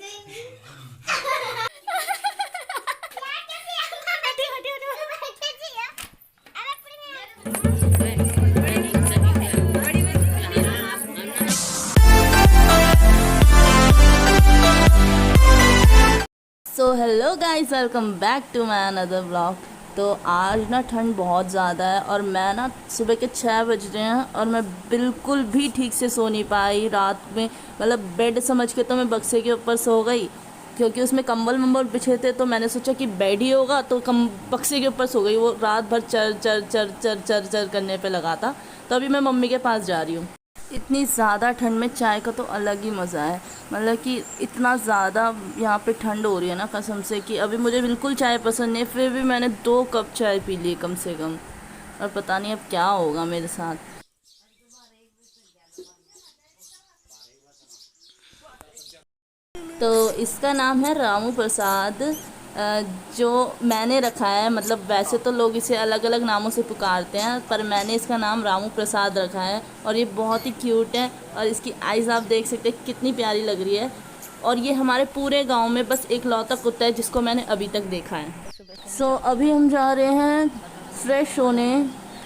So hello guys, welcome back to my another blog. तो आज ना ठंड बहुत ज़्यादा है और मैं ना सुबह के 6 बज रहे हैं और मैं बिल्कुल भी ठीक से सो नहीं पाई रात में। मतलब बेड समझ के तो मैं बक्से के ऊपर सो गई, क्योंकि उसमें कंबल वम्बल बिछे थे, तो मैंने सोचा कि बेड ही होगा तो कम बक्से के ऊपर सो गई। वो रात भर चर चर चर चर चर चर करने पे लगा था। तो अभी मैं मम्मी के पास जा रही हूँ। इतनी ज़्यादा ठंड में चाय का तो अलग ही मज़ा है। मतलब कि इतना ज़्यादा यहाँ पे ठंड हो रही है ना, कसम से, कि अभी मुझे बिल्कुल चाय पसंद नहीं है, फिर भी मैंने 2 कप चाय पी ली कम से कम। और पता नहीं अब क्या होगा मेरे साथ। तो इसका नाम है रामू प्रसाद। जो मैंने रखा है, मतलब वैसे तो लोग इसे अलग अलग नामों से पुकारते हैं, पर मैंने इसका नाम रामू प्रसाद रखा है। और ये बहुत ही क्यूट है और इसकी आइज़ आप देख सकते हैं कितनी प्यारी लग रही है। और ये हमारे पूरे गांव में बस एक लौता कुत्ता है जिसको मैंने अभी तक देखा है। सो अभी हम जा रहे हैं फ्रेश होने।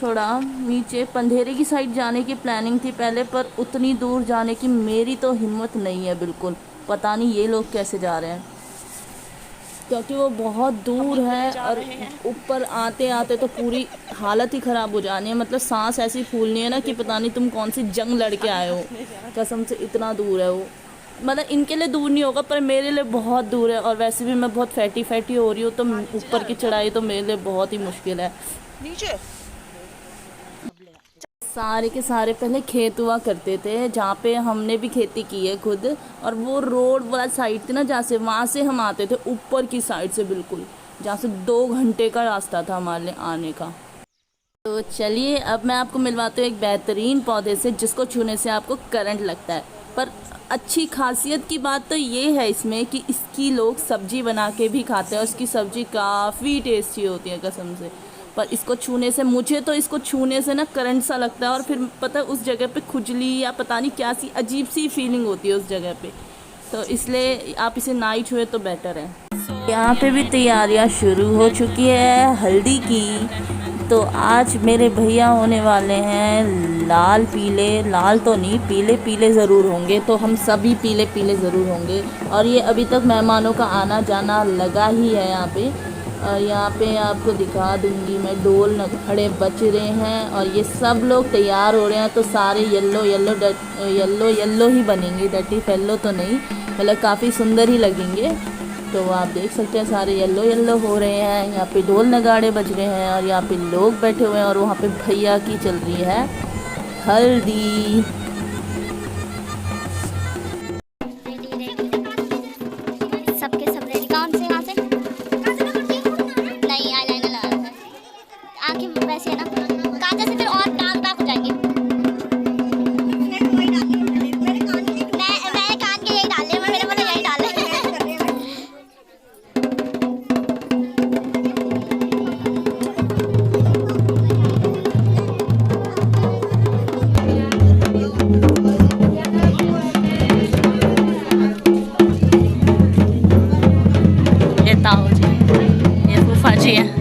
थोड़ा नीचे पंधेरे की साइड जाने की प्लानिंग थी पहले, पर उतनी दूर जाने की मेरी तो हिम्मत नहीं है बिल्कुल। पता नहीं ये लोग कैसे जा रहे हैं, क्योंकि वो बहुत दूर है और ऊपर आते आते तो पूरी हालत ही ख़राब हो जानी है। मतलब सांस ऐसी फूलनी है ना कि पता नहीं तुम कौन सी जंग लड़ के आए हो। कसम से इतना दूर है वो। मतलब इनके लिए दूर नहीं होगा पर मेरे लिए बहुत दूर है। और वैसे भी मैं बहुत फैटी फैटी हो रही हूँ, तो ऊपर की चढ़ाई तो मेरे लिए बहुत ही मुश्किल है। नीचे सारे के सारे पहले खेत हुआ करते थे, जहाँ पे हमने भी खेती की है खुद। और वो रोड वाला साइड थी ना, जहाँ से वहाँ से हम आते थे, ऊपर की साइड से बिल्कुल, जहाँ से 2 घंटे का रास्ता था हमारे लिए आने का। तो चलिए अब मैं आपको मिलवाती हूँ एक बेहतरीन पौधे से जिसको छूने से आपको करंट लगता है। पर अच्छी खासियत की बात तो ये है इसमें कि इसकी लोग सब्जी बना के भी खाते हैं और इसकी सब्जी काफ़ी टेस्टी होती है कसम से। पर इसको छूने से, मुझे तो इसको छूने से ना करंट सा लगता है, और फिर पता है उस जगह पे खुजली या पता नहीं क्या सी अजीब सी फीलिंग होती है उस जगह पे। तो इसलिए आप इसे ना ही छुए तो बेटर है। यहाँ पे भी तैयारियाँ शुरू हो चुकी है हल्दी की। तो आज मेरे भैया होने वाले हैं लाल पीले, लाल तो नहीं, पीले पीले ज़रूर होंगे, तो हम सभी पीले पीले ज़रूर होंगे। और ये अभी तक मेहमानों का आना जाना लगा ही है यहाँ पे। और यहाँ पे आपको दिखा दूंगी मैं, ढोल नगाड़े बज रहे हैं और ये सब लोग तैयार हो रहे हैं। तो सारे येलो येलो येलो येलो ही बनेंगे, डटी फेलो तो नहीं, मतलब काफ़ी सुंदर ही लगेंगे। तो आप देख सकते हैं सारे येलो येलो हो रहे हैं, यहाँ पे ढोल नगाड़े बज रहे हैं और यहाँ पे लोग बैठे हुए हैं और वहाँ पे भैया की चल रही है हल्दी। सबके सब रेडी। कौन से यहाँ से नहीं आईलाइनर लगा रखा है, आंखें वैसे है ना, काजल से फिर और दाग दाग हो जाएंगे। मैंने कान के यही डाले, मैंने बोला यही डाले। ये ताऊ जी, ये फूफा जी हैं।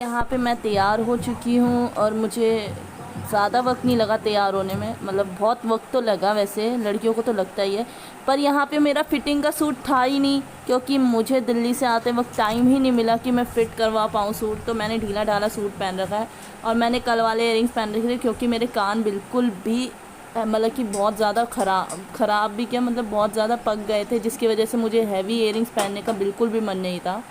यहाँ पे मैं तैयार हो चुकी हूँ और मुझे ज़्यादा वक्त नहीं लगा तैयार होने में। मतलब बहुत वक्त तो लगा, वैसे लड़कियों को तो लगता ही है, पर यहाँ पे मेरा फिटिंग का सूट था ही नहीं, क्योंकि मुझे दिल्ली से आते वक्त टाइम ही नहीं मिला कि मैं फ़िट करवा पाऊँ सूट। तो मैंने ढीला ढाला सूट पहन रखा है और मैंने कल वाले इयरिंग्स पहन रखे थे, क्योंकि मेरे कान बिल्कुल भी मतलब कि बहुत ज़्यादा ख़राब भी क्या, मतलब बहुत ज़्यादा पक गए थे, जिसकी वजह से मुझे हैवी इयरिंग्स पहनने का बिल्कुल भी मन नहीं था।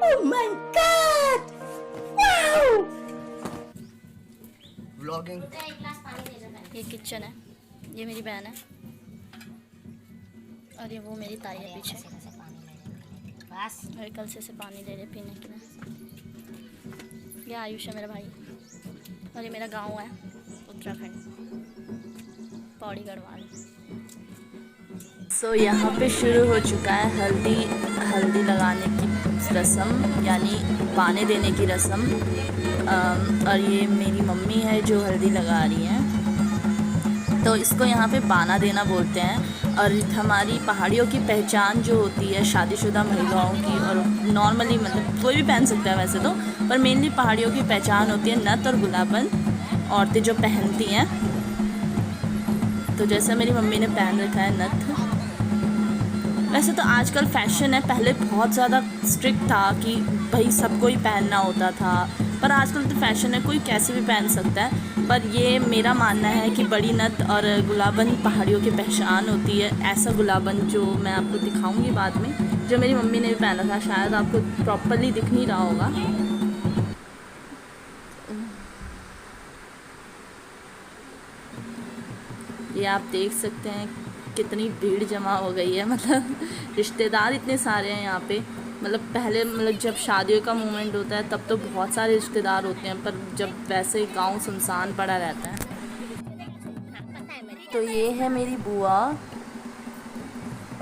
Oh my God! Wow! Vlogging. ये किचन है, ये मेरी बहन है और ये वो मेरी ताई है पीछे। बस कल से पानी ले रहे पीने के लिए। ये आयुष है मेरा भाई और ये मेरा गांव है उत्तराखंड, पौड़ी गढ़वाल। सो यहाँ पे शुरू हो चुका है हल्दी लगाने की रस्म, यानी पानी देने की रस्म। और ये मेरी मम्मी है जो हल्दी लगा रही हैं। तो इसको यहाँ पे बाना देना बोलते हैं। और हमारी पहाड़ियों की पहचान जो होती है शादीशुदा महिलाओं की, और नॉर्मली मतलब कोई भी पहन सकता है वैसे तो, पर मेनली पहाड़ियों की पहचान होती है नथ और गुलाबन, औरतें जो पहनती हैं। तो जैसे मेरी मम्मी ने पहन रखा है नथ। वैसे तो आजकल फैशन है, पहले बहुत ज़्यादा स्ट्रिक्ट था कि भाई सबको ही पहनना होता था, पर आजकल तो फैशन है, कोई कैसे भी पहन सकता है। पर ये मेरा मानना है कि बड़ी नथ और गुलाबन पहाड़ियों की पहचान होती है। ऐसा गुलाबन जो मैं आपको दिखाऊंगी बाद में, जो मेरी मम्मी ने भी पहना था, शायद आपको प्रॉपरली दिख नहीं रहा होगा। ये आप देख सकते हैं कितनी भीड़ जमा हो गई है, मतलब रिश्तेदार इतने सारे हैं यहाँ पे। मतलब पहले मतलब जब शादियों का मोमेंट होता है तब तो बहुत सारे रिश्तेदार होते हैं, पर जब वैसे गांव सुनसान पड़ा रहता है। तो ये है मेरी बुआ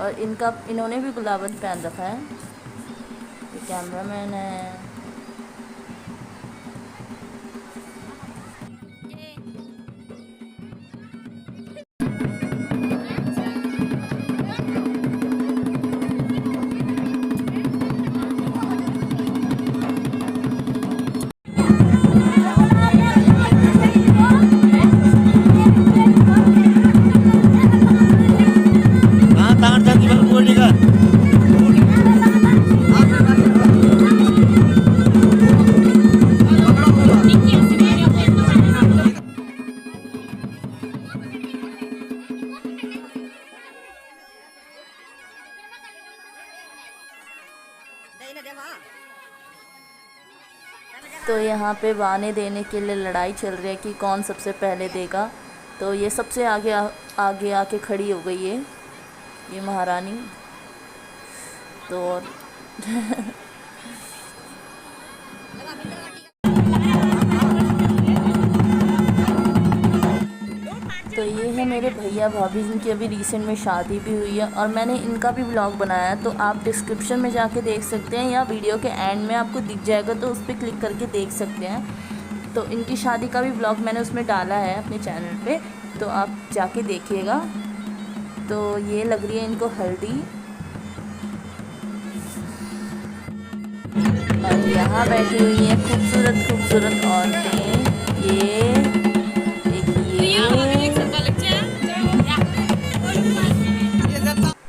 और इन्होंने भी गुलाबन पहन रखा है। ये कैमरामैन है। तो यहाँ पे बाने देने के लिए लड़ाई चल रही है कि कौन सबसे पहले देगा। तो ये सबसे आगे आके खड़ी हो गई है ये महारानी। तो तो ये है मेरे भैया भाभी, जिनकी अभी रिसेंट में शादी भी हुई है और मैंने इनका भी व्लॉग बनाया है। तो आप डिस्क्रिप्शन में जाके देख सकते हैं या वीडियो के एंड में आपको दिख जाएगा, तो उस पर क्लिक करके देख सकते हैं। तो इनकी शादी का भी व्लॉग मैंने उसमें डाला है अपने चैनल पे, तो आप जाके देखिएगा। तो ये लग रही है इनको हल्दी। और यहाँ बैठी हुई हैं खूबसूरत खूबसूरत औरतें। ये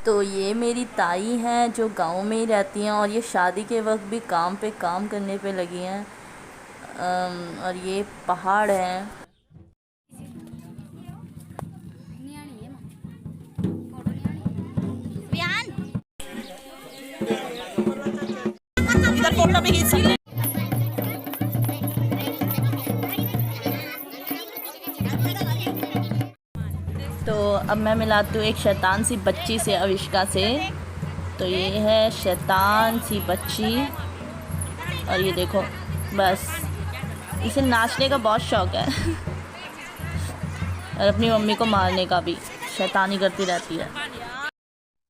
तो ये मेरी ताई हैं जो गांव में ही रहती हैं और ये शादी के वक्त भी काम पे काम करने पे लगी हैं। और ये पहाड़ है। इधर फोटो भी खींच सकते हैं। तो अब मैं मिलाती हूँ एक शैतान सी बच्ची से, अविष्का से। तो ये है शैतान सी बच्ची और ये देखो, बस इसे नाचने का बहुत शौक है और अपनी मम्मी को मारने का भी, शैतानी करती रहती है।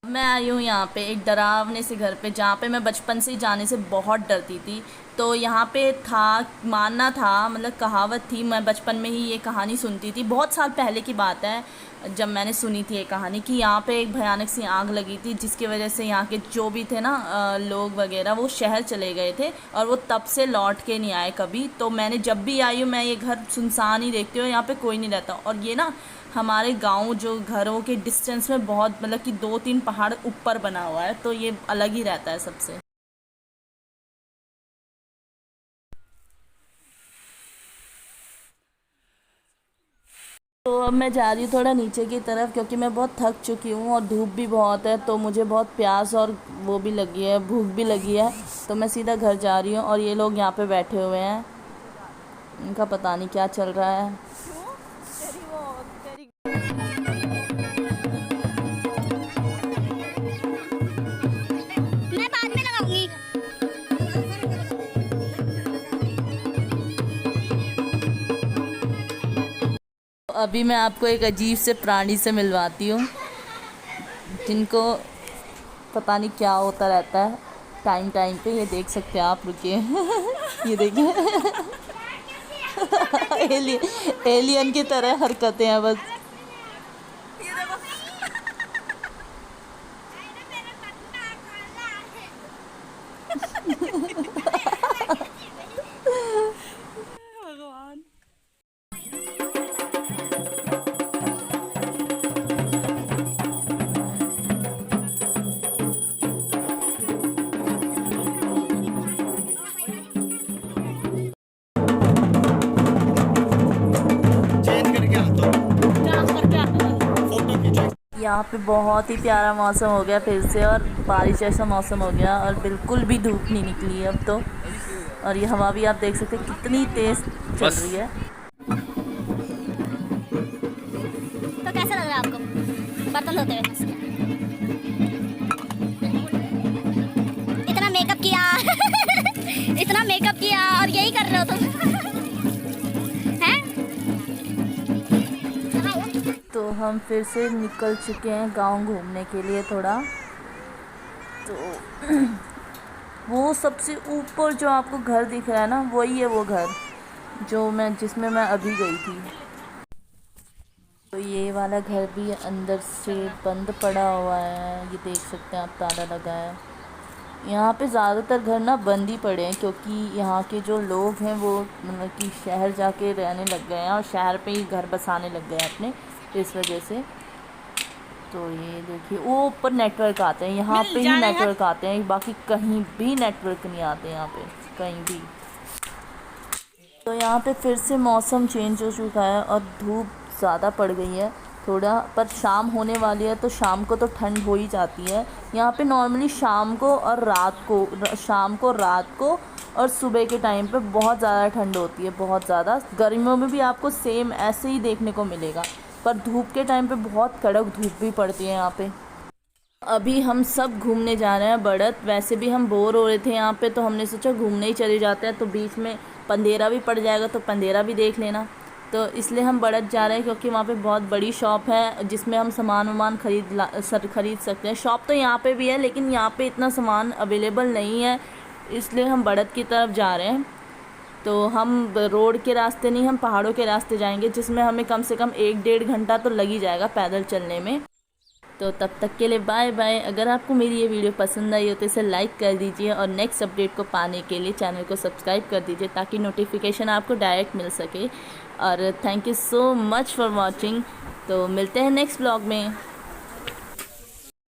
मैं आई हूँ यहाँ पे एक डरावने से घर पे, जहाँ पे मैं बचपन से ही जाने से बहुत डरती थी। तो यहाँ पे था, मानना था, मतलब कहावत थी, मैं बचपन में ही ये कहानी सुनती थी। बहुत साल पहले की बात है जब मैंने सुनी थी ये कहानी, कि यहाँ पे एक भयानक सी आग लगी थी, जिसकी वजह से यहाँ के जो भी थे ना लोग वगैरह, वो शहर चले गए थे और वो तब से लौट के नहीं आए कभी। तो मैंने जब भी आई हूँ मैं ये घर सुनसान ही देखती हूँ, यहाँ पे कोई नहीं रहता। और ये ना हमारे गांव जो घरों के डिस्टेंस में बहुत, मतलब कि 2-3 पहाड़ ऊपर बना हुआ है, तो ये अलग ही रहता है सबसे। तो अब मैं जा रही हूँ थोड़ा नीचे की तरफ, क्योंकि मैं बहुत थक चुकी हूँ और धूप भी बहुत है, तो मुझे बहुत प्यास और वो भी लगी है, भूख भी लगी है। तो मैं सीधा घर जा रही हूँ और ये लोग यहाँ पे बैठे हुए हैं। इनका पता नहीं क्या चल रहा है। मैं बाद में लगाऊंगी। अभी मैं आपको एक अजीब से प्राणी से मिलवाती हूँ जिनको पता नहीं क्या होता रहता है टाइम टाइम पे। ये देख सकते हैं आप, रुकिए ये देखिए एलियन की तरह हरकतें हैं बस। चेंज करके आता हूँ, फोटो खींचो। यहाँ पे बहुत ही प्यारा मौसम हो गया फिर से, और बारिश जैसा मौसम हो गया, और बिल्कुल भी धूप नहीं निकली है अब तो। और ये हवा भी आप देख सकते हैं कितनी तेज़ चल रही है। तो कैसा लग रहा है आपको बर्तन धोते हुए? इतना मेकअप किया इतना मेकअप किया और यही कर रहे हो तुम हैं? तो हम फिर से निकल चुके हैं गांव घूमने के लिए थोड़ा। तो वो सबसे ऊपर जो आपको घर दिख रहा है ना, वही है वो घर जिसमें मैं अभी गई थी। तो ये वाला घर भी अंदर से बंद पड़ा हुआ है, ये देख सकते हैं आप, ताला लगा है। यहाँ पे ज़्यादातर घर ना बंद ही पड़े हैं क्योंकि यहाँ के जो लोग हैं वो मतलब कि शहर जाके रहने लग गए हैं और शहर पे ही घर बसाने लग गए हैं अपने, इस वजह से। तो ये देखिए वो ऊपर नेटवर्क आते हैं, यहाँ पे ही नेटवर्क आते हैं, बाकी कहीं भी नेटवर्क नहीं आते यहाँ पे कहीं भी। तो यहाँ पे फिर से मौसम चेंज हो चुका है और धूप ज़्यादा पड़ गई है थोड़ा, पर शाम होने वाली है तो शाम को तो ठंड हो ही जाती है। यहाँ पे नॉर्मली शाम को रात को और सुबह के टाइम पे बहुत ज़्यादा ठंड होती है, बहुत ज़्यादा। गर्मियों में भी आपको सेम ऐसे ही देखने को मिलेगा, पर धूप के टाइम पे बहुत कड़क धूप भी पड़ती है यहाँ पे। अभी हम सब घूमने जा रहे हैं बड़त। वैसे भी हम बोर हो रहे थे यहाँ पे, तो हमने सोचा घूमने ही चले जाते हैं, तो बीच में पंदेरा भी पड़ जाएगा तो पंदेरा भी देख लेना। तो इसलिए हम बड़त जा रहे हैं क्योंकि वहाँ पे बहुत बड़ी शॉप है जिसमें हम सामान खरीद सकते हैं। शॉप तो यहाँ पे भी है लेकिन यहाँ पे इतना सामान अवेलेबल नहीं है, इसलिए हम बड़त की तरफ जा रहे हैं। तो हम रोड के रास्ते नहीं, हम पहाड़ों के रास्ते जाएंगे, जिसमें हमें कम से कम 1-1.5 घंटा तो लग ही जाएगा पैदल चलने में। तो तब तक के लिए बाय बाय। अगर आपको मेरी ये वीडियो पसंद आई हो तो इसे लाइक कर दीजिए और नेक्स्ट अपडेट को पाने के लिए चैनल को सब्सक्राइब कर दीजिए ताकि नोटिफिकेशन आपको डायरेक्ट मिल सके। और thank you so much for watching. तो मिलते हैं नेक्स्ट ब्लॉग में।